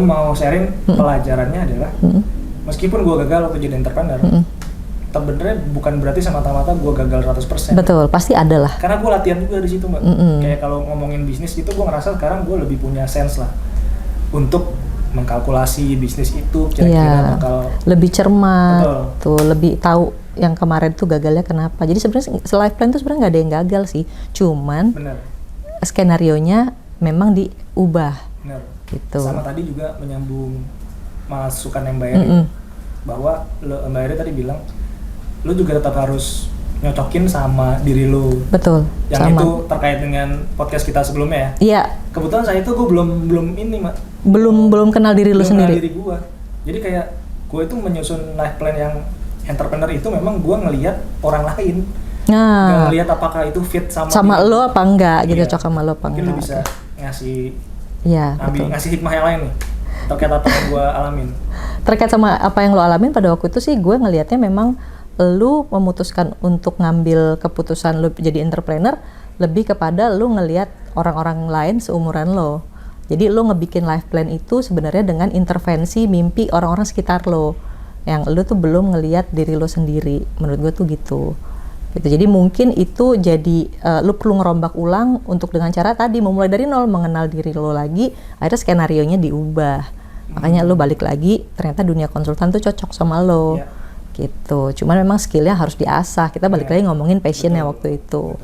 mau sharing pelajarannya adalah meskipun gue gagal waktu jadi entrepreneur, sebenarnya bukan berarti semata-mata gue gagal 100%. Betul, pasti ada lah. Karena gue latihan juga di situ, Mbak. Kayak kalau ngomongin bisnis gitu, gue ngerasa sekarang gue lebih punya sense lah untuk mengkalkulasi bisnis itu kira-kira bakal lebih cermat. Betul. Tuh lebih tahu yang kemarin tuh gagalnya kenapa. Jadi sebenarnya life plan tuh sebenarnya nggak ada yang gagal sih, cuman skenarionya memang diubah. Bener. Gitu. Sama tadi juga menyambung masukan yang Mbak Eri, bahwa Mbak Eri tadi bilang lu juga tetap harus nyocokin sama diri lu. Betul. Yang sama. itu terkait dengan podcast kita sebelumnya ya. Iya. Kebetulan saya itu gue belum ini, Mak. Belum kenal diri lu sendiri. Kenal diri gue. Jadi kayak gue itu menyusun life plan yang entrepreneur itu memang gue ngelihat orang lain. Nah. Gak ngelihat apakah itu fit sama lo apa enggak gitu, cocok sama lo apa mungkin enggak. Mungkin lu bisa ngasih ngasih hikmah yang lain nih terkait apa yang gue alamin. Terkait sama apa yang lo alamin pada waktu itu sih, gue ngelihatnya memang lu memutuskan untuk ngambil keputusan lu jadi entrepreneur lebih kepada lu ngelihat orang-orang lain seumuran lo. Jadi lu ngebikin life plan itu sebenarnya dengan intervensi mimpi orang-orang sekitar lo, yang lu tuh belum ngelihat diri lo sendiri. Menurut gue tuh gitu. Jadi mungkin itu jadi lu perlu ngerombak ulang untuk dengan cara tadi memulai dari nol, mengenal diri lo lagi, akhirnya skenarionya diubah. Makanya lu balik lagi, ternyata dunia konsultan tuh cocok sama lo. Gitu. Cuman memang skillnya harus diasah. Kita balik lagi ngomongin passionnya waktu itu.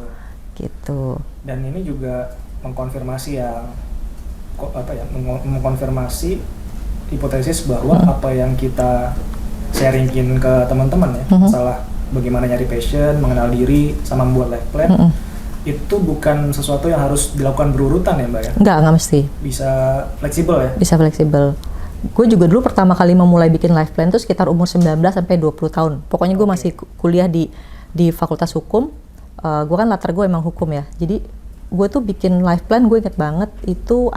Gitu. Dan ini juga mengkonfirmasi mengkonfirmasi hipotesis bahwa apa yang kita sharingin ke teman-teman ya, masalah bagaimana nyari passion, mengenal diri, sama membuat life plan, itu bukan sesuatu yang harus dilakukan berurutan ya, Mbak ya? Nggak mesti. Bisa fleksibel ya? Bisa fleksibel. Gue juga dulu pertama kali memulai bikin life plan tuh sekitar umur 19 sampai 20 tahun. Pokoknya gue masih kuliah di Fakultas Hukum. Gue kan latar gue emang hukum ya. Jadi gue tuh bikin life plan, gue inget banget itu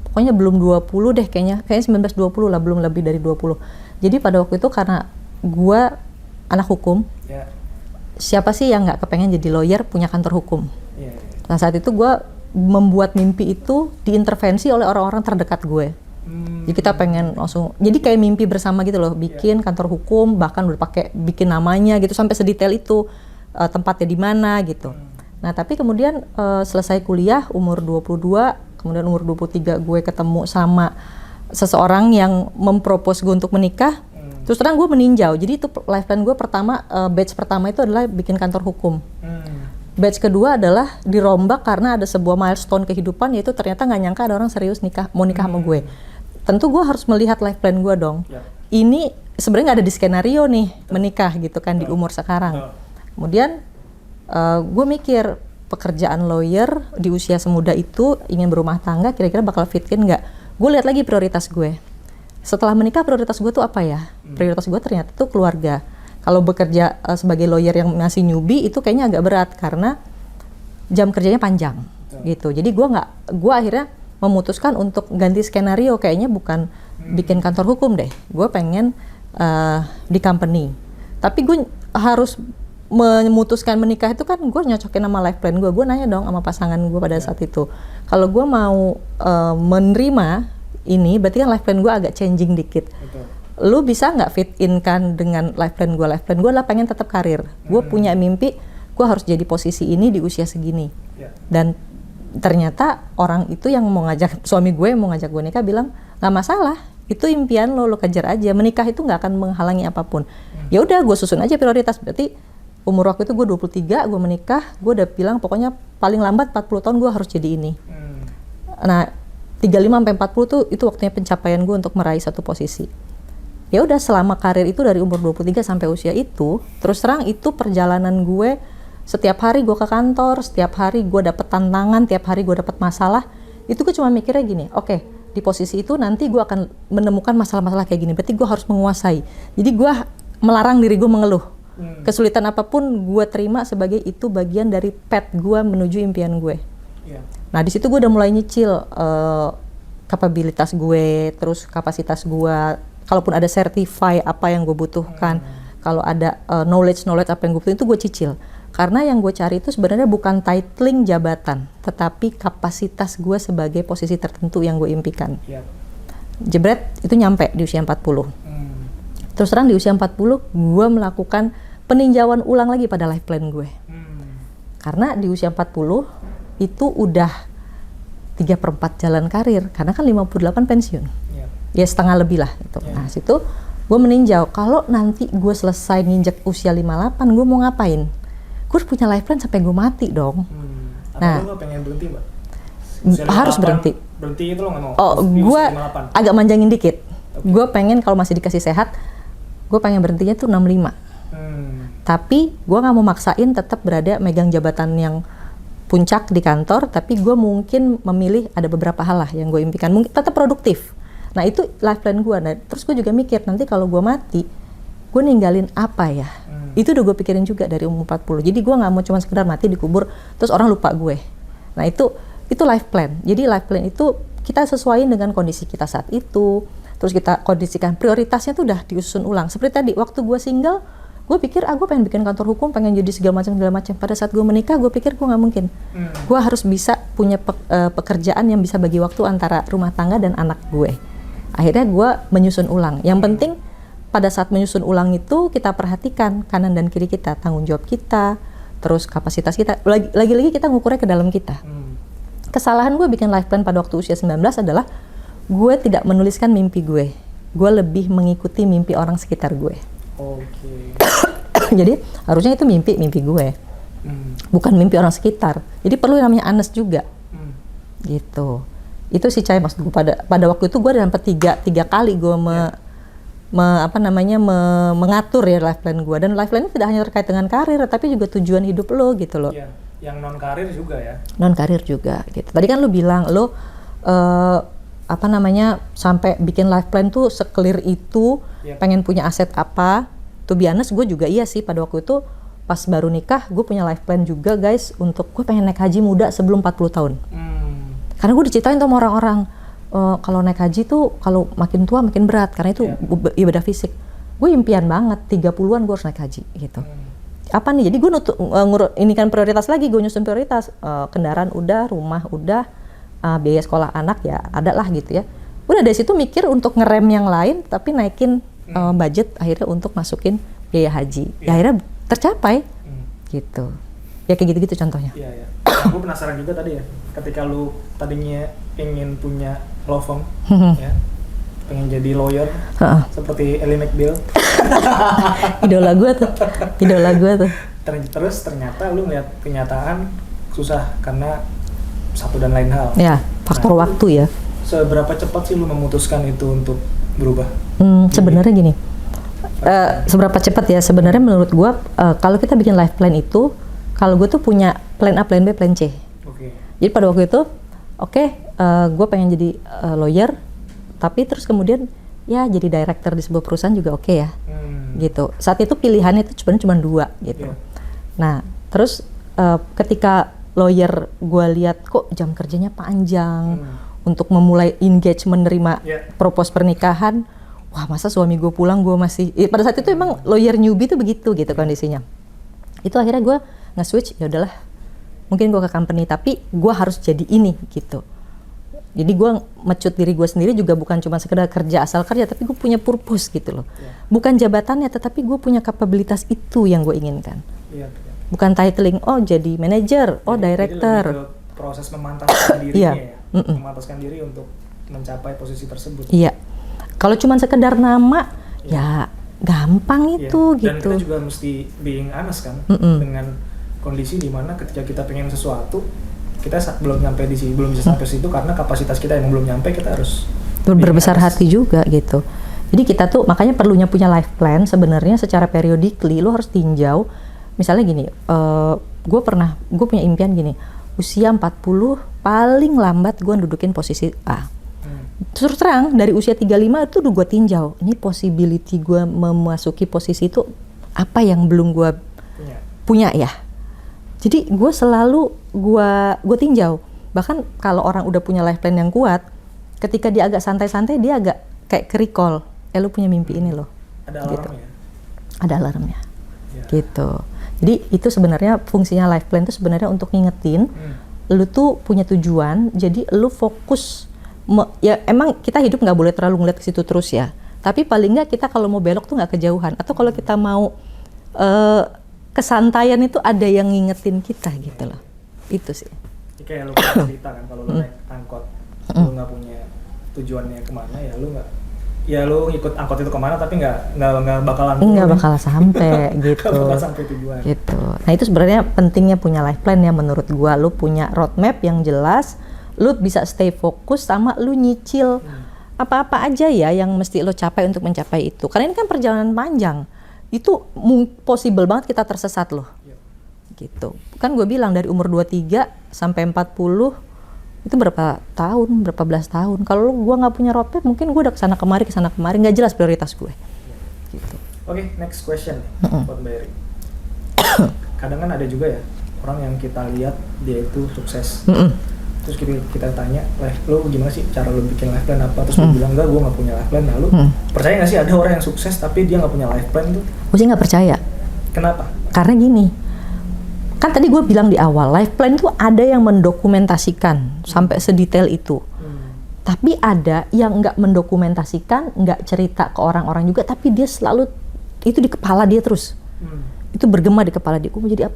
pokoknya belum 20 deh kayaknya 19-20 lah, belum lebih dari 20. Jadi pada waktu itu karena gue anak hukum, siapa sih yang nggak kepengen jadi lawyer punya kantor hukum? Nah saat itu gue membuat mimpi itu diintervensi oleh orang-orang terdekat gue. Jadi kita pengen langsung, jadi kayak mimpi bersama gitu loh, bikin kantor hukum, bahkan udah pakai bikin namanya gitu sampai sedetail itu, tempatnya di mana gitu. Nah tapi kemudian selesai kuliah umur 22, kemudian umur 23 gue ketemu sama seseorang yang mempropose gue untuk menikah. Terus terang gue meninjau, jadi itu life plan gue pertama, batch pertama itu adalah bikin kantor hukum. Batch kedua adalah dirombak karena ada sebuah milestone kehidupan, yaitu ternyata nggak nyangka ada orang serius mau nikah sama gue. Tentu gue harus melihat life plan gue dong. Ini sebenarnya nggak ada di skenario nih menikah gitu kan di umur sekarang. Kemudian gue mikir pekerjaan lawyer di usia semuda itu, ingin berumah tangga, kira-kira bakal fitin nggak? Gue lihat lagi prioritas gue. Setelah menikah prioritas gue tuh apa ya? Prioritas gue ternyata tuh keluarga. Kalau bekerja sebagai lawyer yang masih newbie itu kayaknya agak berat karena jam kerjanya panjang gitu. Jadi gue akhirnya memutuskan untuk ganti skenario, kayaknya bukan bikin kantor hukum deh. Gue pengen di company. Tapi gue harus memutuskan menikah itu kan gue nyocokin sama life plan gue. Gue nanya dong sama pasangan gue pada saat itu, kalau gue mau menerima ini, berarti kan life plan gue agak changing dikit. Lu bisa nggak fit in kan dengan life plan gue? Life plan gue adalah pengen tetap karir. Gue punya mimpi, gue harus jadi posisi ini di usia segini. Dan ternyata orang itu yang mau ngajak, suami gue yang mau ngajak gue nikah bilang, nggak masalah, itu impian lo kejar aja. Menikah itu nggak akan menghalangi apapun. Ya udah, gue susun aja prioritas. Berarti umur waktu itu gue 23, gue menikah, gue udah bilang pokoknya paling lambat 40 tahun gue harus jadi ini. Nah, 35-40 tuh itu waktunya pencapaian gue untuk meraih satu posisi. Ya udah, selama karir itu dari umur 23 sampai usia itu, terus terang itu perjalanan gue, setiap hari gue ke kantor, setiap hari gue dapet tantangan, tiap hari gue dapet masalah. Itu gue cuma mikirnya gini, oke, di posisi itu nanti gue akan menemukan masalah-masalah kayak gini, berarti gue harus menguasai. Jadi gue melarang diri gue mengeluh. Kesulitan apapun gue terima sebagai itu bagian dari path gue menuju impian gue. Nah di situ gue udah mulai nyicil kapabilitas gue, terus kapasitas gue. Kalaupun ada certify apa yang gue butuhkan, kalau ada knowledge apa yang gue butuhin, itu gue cicil. Karena yang gue cari itu sebenarnya bukan titling jabatan, tetapi kapasitas gue sebagai posisi tertentu yang gue impikan. jebret itu nyampe di usia 40. Terus terang di usia 40 gue melakukan peninjauan ulang lagi pada life plan gue. Karena di usia 40 itu udah 3/4 jalan karir, karena kan 58 pensiun. Ya setengah lebih lah itu. Nah situ gue meninjau, kalau nanti gue selesai nginjek usia 58, gue mau ngapain? Gue harus punya life plan sampai gue mati dong. Nah, lo pengen berhenti, Mbak? Harus berhenti. Berhenti itu lo nggak mau? Oh, gue agak manjangin dikit. Gue pengen kalau masih dikasih sehat, gue pengen berhentinya tuh 65. Tapi gue nggak mau maksain tetap berada megang jabatan yang puncak di kantor, tapi gue mungkin memilih ada beberapa hal lah yang gue impikan, mungkin tetap produktif. Nah itu life plan gue. Nah, terus gue juga mikir nanti kalau gue mati, gue ninggalin apa ya? Itu udah gue pikirin juga dari umur 40. Jadi gue nggak mau cuma sekedar mati dikubur terus orang lupa gue. Nah itu life plan. Jadi life plan itu kita sesuaiin dengan kondisi kita saat itu. Terus kita kondisikan prioritasnya tuh udah diusun ulang. Seperti tadi waktu gue single, gue pikir gue pengen bikin kantor hukum, pengen jadi segala macam. Pada saat gue menikah, gue pikir gue nggak mungkin. Gue harus bisa punya pekerjaan yang bisa bagi waktu antara rumah tangga dan anak gue. Akhirnya gue menyusun ulang. Yang penting pada saat menyusun ulang itu kita perhatikan kanan dan kiri kita, tanggung jawab kita, terus kapasitas kita. Lagi-lagi kita ngukurnya ke dalam kita. Kesalahan gue bikin life plan pada waktu usia 19 adalah gue tidak menuliskan mimpi gue. Gue lebih mengikuti mimpi orang sekitar gue. Jadi harusnya itu mimpi gue, bukan mimpi orang sekitar. Jadi perlu yang namanya honest juga, gitu. Itu sih Cai, maksud gue pada waktu itu gue dapat tiga kali gue mengatur ya life plan gue. Dan life plan itu tidak hanya terkait dengan karir, tapi juga tujuan hidup lo gitu loh. Yang non karir juga ya. Non karir juga gitu. Tadi kan lo bilang lo sampai bikin life plan tuh se-clear itu, pengen punya aset apa. To be honest, gue juga iya sih pada waktu itu pas baru nikah gue punya life plan juga guys, untuk gue pengen naik haji muda sebelum 40 tahun. Karena gue diceritain sama orang-orang kalau naik haji tuh kalau makin tua makin berat karena itu ibadah fisik. Gue impian banget 30-an gue harus naik haji gitu. Apa nih? Jadi gue ini kan prioritas lagi, gue nyusun prioritas, kendaraan udah, rumah udah, biaya sekolah anak ya ada lah gitu ya. Udah dari situ mikir untuk ngerem yang lain tapi naikin budget akhirnya untuk masukin biaya haji. Ya akhirnya tercapai gitu. Ya kayak gitu-gitu contohnya. Iya. Gue penasaran juga tadi ya, ketika lu tadinya ingin punya law firm, ya, pengen jadi lawyer, seperti Ellie McBeal. Idola gue tuh. Terus ternyata lu ngeliat kenyataan susah karena satu dan lain hal. Ya, faktor waktu ya. Seberapa cepat sih lu memutuskan itu untuk berubah? Sebenarnya gini, seberapa cepat ya? Sebenarnya menurut gue, kalau kita bikin life plan itu, kalau gue tuh punya plan A, plan B, plan C. Jadi pada waktu itu, gue pengen jadi lawyer, tapi terus kemudian ya jadi director di sebuah perusahaan juga ya, gitu. Saat itu pilihannya itu sebenarnya cuma 2 gitu. Nah, terus ketika lawyer gue lihat kok jam kerjanya panjang, untuk memulai engagement menerima propose pernikahan, wah masa suami gue pulang gue masih, pada saat itu emang lawyer newbie tuh begitu gitu kondisinya. Itu akhirnya gue nge-switch, ya udahlah mungkin gue ke company tapi gue harus jadi ini gitu. Jadi gue mecut diri gue sendiri juga bukan cuma sekedar kerja asal kerja, tapi gue punya purpose gitu loh. Bukan jabatannya, tetapi gue punya kapabilitas itu yang gue inginkan. Bukan titling, jadi manager, director. Proses memantaskan dirinya memantaskan diri untuk mencapai posisi tersebut. Iya. Kalau cuma sekedar nama, ya gampang itu gitu. Dan kita juga mesti being honest kan, dengan kondisi di mana ketika kita pengen sesuatu, kita belum nyampe di sini, belum bisa sampai situ karena kapasitas kita yang belum nyampe, kita harus berbesar hati juga gitu. Jadi kita tuh makanya perlunya punya life plan sebenarnya secara periodically, lo harus tinjau. Misalnya gini, gue punya impian gini, usia 40 paling lambat gue dudukin posisi A. Terus terang dari usia 35 itu udah gue tinjau, ini possibility gue memasuki posisi itu apa yang belum gue punya ya. Jadi gue selalu gue tinjau. Bahkan kalau orang udah punya life plan yang kuat, ketika dia agak santai-santai dia agak kayak ke-recall, lu punya mimpi ini loh. Ada alarmnya. Ada alarmnya. Gitu. Jadi itu sebenarnya fungsinya life plan itu sebenarnya untuk ngingetin lu tuh punya tujuan, jadi lu fokus ya emang kita hidup nggak boleh terlalu ngeliat ke situ terus ya. Tapi paling nggak kita kalau mau belok tuh nggak kejauhan. Atau kalau kita mau kesantaian itu ada yang ngingetin kita gitu loh. Itu sih. Kayak lu pernah cerita kan kalau lu naik angkot, lu nggak punya tujuannya kemana ya lu ikut angkot itu kemana tapi nggak bakal sampai gitu. Nggak bakal sampai tujuan. Gitu. Nah itu sebenarnya pentingnya punya life plan ya menurut gua. Lu punya roadmap yang jelas, lu bisa stay fokus sama lu nyicil apa-apa aja ya yang mesti lo capai untuk mencapai itu. Karena ini kan perjalanan panjang. Itu possible banget kita tersesat loh. Gitu. Kan gue bilang dari umur 23 sampai 40 itu berapa belas tahun. Kalau gue nggak punya roadmap, mungkin gue udah kesana kemari, nggak jelas prioritas gue. Gitu. Oke, next question buat Mbak Eri. Kadang kan ada juga ya orang yang kita lihat dia itu sukses. Terus kita tanya, lo gimana sih cara lo bikin life plan apa? Terus dia bilang enggak, gue nggak punya life plan. Lalu percaya nggak sih ada orang yang sukses tapi dia nggak punya life plan tuh? Gue sih nggak percaya. Kenapa? Karena gini, kan tadi gue bilang di awal, life plan itu ada yang mendokumentasikan sampai sedetail itu. Tapi ada yang nggak mendokumentasikan, nggak cerita ke orang-orang juga, tapi dia selalu itu di kepala dia terus. Itu bergema di kepala dia, gue mau jadi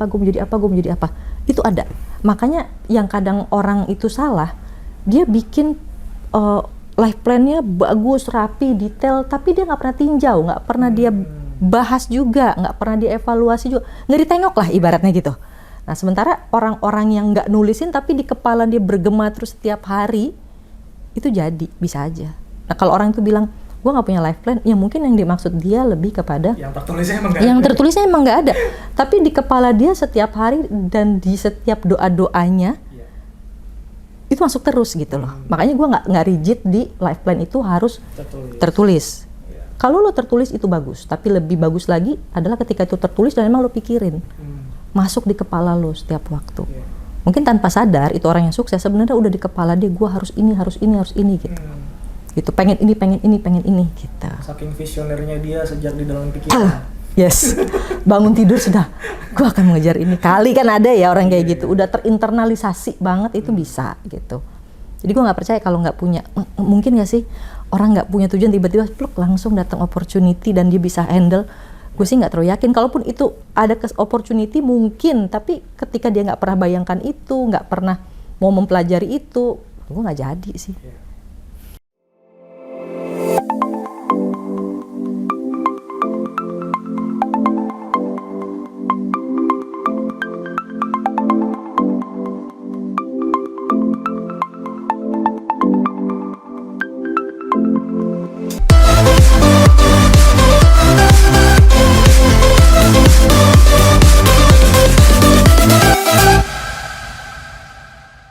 apa. Itu ada. Makanya yang kadang orang itu salah, dia bikin life plan-nya bagus, rapi, detail, tapi dia nggak pernah tinjau, nggak pernah dia bahas juga, nggak pernah dievaluasi juga, nggak ditengok lah ibaratnya gitu. Nah sementara orang-orang yang nggak nulisin tapi di kepala dia bergema terus setiap hari, itu jadi, bisa aja. Nah kalau orang itu bilang, gue nggak punya life plan, ya mungkin yang dimaksud dia lebih kepada yang tertulisnya emang nggak ada. Tapi di kepala dia setiap hari dan di setiap doa-doanya itu masuk terus gitu loh. Makanya gue nggak rigid di life plan itu harus tertulis. Kalau lo tertulis itu bagus, tapi lebih bagus lagi adalah ketika itu tertulis dan emang lo pikirin, masuk di kepala lo setiap waktu. Mungkin tanpa sadar itu orang yang sukses sebenarnya udah di kepala dia, gue harus ini gitu. Gitu, pengen ini gitu. Saking visionernya dia sejak di dalam pikiran. Yes, bangun tidur sudah, gue akan mengejar ini. Kali kan ada ya orang kayak gitu, udah terinternalisasi banget itu bisa gitu. Jadi gue nggak percaya kalau nggak punya, mungkin nggak sih orang nggak punya tujuan tiba-tiba pluk langsung datang opportunity dan dia bisa handle. Gue sih nggak terlalu yakin. Kalaupun itu ada opportunity mungkin, tapi ketika dia nggak pernah bayangkan itu, nggak pernah mau mempelajari itu, gue nggak jadi sih.